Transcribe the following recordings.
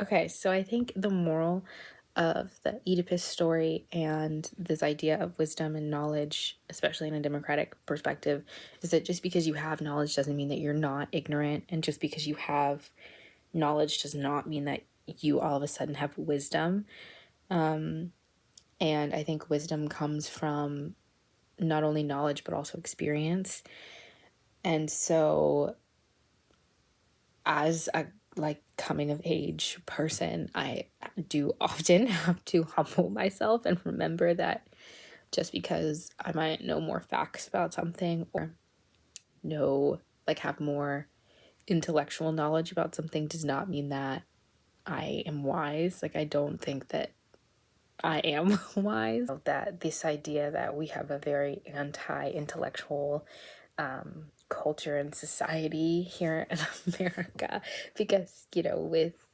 Okay, so I think the moral of the Oedipus story and this idea of wisdom and knowledge, especially in a democratic perspective, is that just because you have knowledge doesn't mean that you're not ignorant. And just because you have knowledge does not mean that you all of a sudden have wisdom. And I think wisdom comes from not only knowledge, but also experience. And so as a coming of age person, I do often have to humble myself and remember that just because I might know more facts about something or know have more intellectual knowledge about something does not mean that I am wise. I don't think that I am wise. That this idea that we have a very anti-intellectual culture and society here in America because, with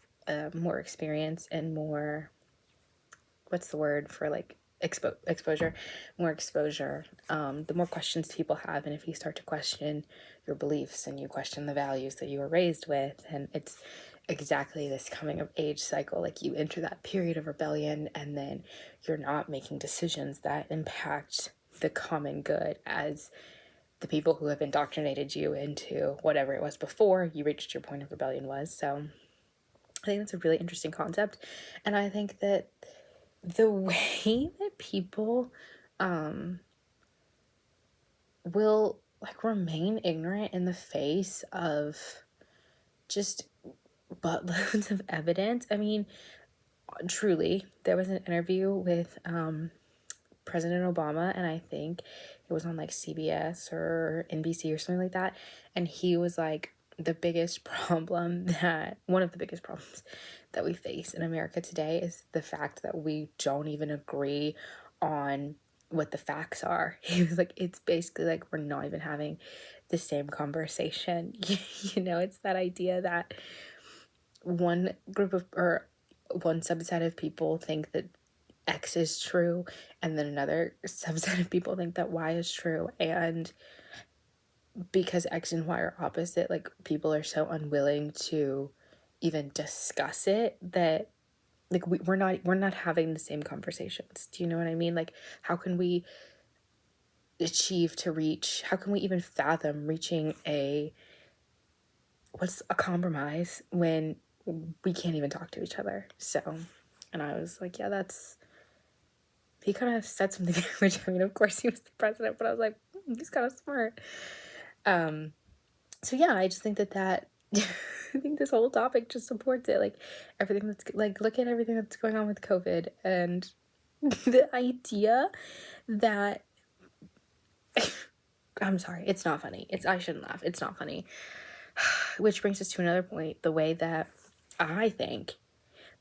more experience and more, what's the word for exposure, more exposure, the more questions people have. And if you start to question your beliefs and you question the values that you were raised with, and it's exactly this coming of age cycle, you enter that period of rebellion and then you're not making decisions that impact the common good as the people who have indoctrinated you into whatever it was before you reached your point of rebellion was. So I think that's a really interesting concept. And I think that the way that people will remain ignorant in the face of just buttloads of evidence. I mean, truly, there was an interview with President Obama, and I think it was on CBS or NBC or something like that. And he was like, one of the biggest problems that we face in America today is the fact that we don't even agree on what the facts are. He was like, it's basically we're not even having the same conversation. It's that idea that one group of, or one subset of people think that X is true, and then another subset of people think that Y is true. And because X and Y are opposite, people are so unwilling to even discuss it that we're not having the same conversations. Do you know what I mean? How can we how can we even fathom reaching what's a compromise when we can't even talk to each other? So, and I was like, yeah, he kind of said something, which, I mean, of course he was the president, but I was like, he's kind of smart. So yeah, I just think that I think this whole topic just supports it. Everything that's look at everything that's going on with COVID and the idea that I'm sorry, it's not funny. I shouldn't laugh. It's not funny. Which brings us to another point, the way that I think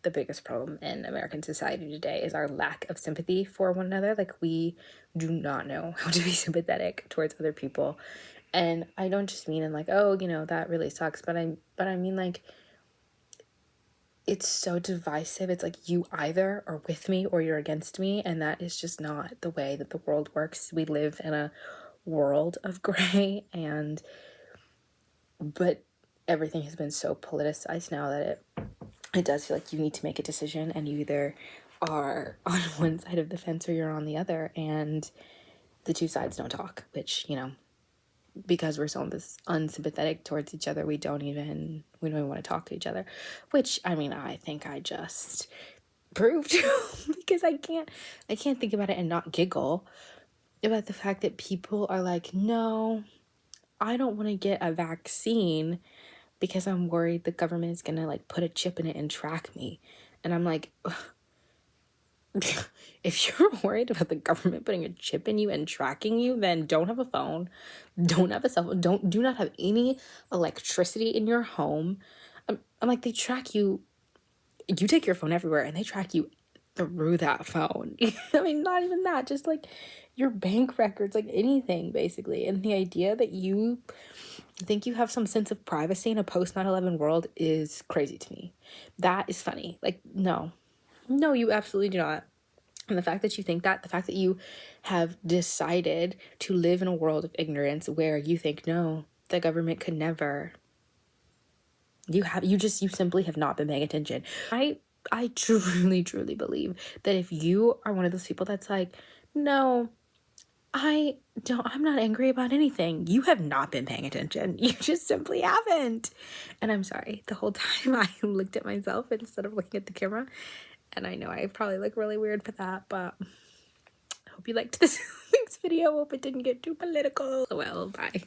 the biggest problem in American society today is our lack of sympathy for one another. We do not know how to be sympathetic towards other people. And I don't just mean in oh, that really sucks, but I mean it's so divisive. It's you either are with me or you're against me, and that is just not the way that the world works. We live in a world of gray, but everything has been so politicized now that it does feel like you need to make a decision, and you either are on one side of the fence or you're on the other, and the two sides don't talk, which, because we're so unsympathetic towards each other, we don't even want to talk to each other, which, I mean, I think I just proved because I can't think about it and not giggle about the fact that people are like, no, I don't want to get a vaccine because I'm worried the government is gonna put a chip in it and track me. And I'm like, if you're worried about the government putting a chip in you and tracking you, then don't have a phone, don't have a cell phone, do not have any electricity in your home. I'm like, they track you. You take your phone everywhere, and they track you through that phone. I mean, not even that, just your bank records, anything basically. And the idea that you think you have some sense of privacy in a post 9/11 world is crazy to me. That is funny. No, you absolutely do not. And the fact that you think that, the fact that you have decided to live in a world of ignorance where you think, no, the government could never. You simply have not been paying attention. I truly believe that if you are one of those people that's like, no, I'm not angry about anything, you have not been paying attention. You just simply haven't. And I'm sorry, the whole time I looked at myself instead of looking at the camera, and I know I probably look really weird for that, but I hope you liked this week's video. Hope it didn't get too political. Well, bye.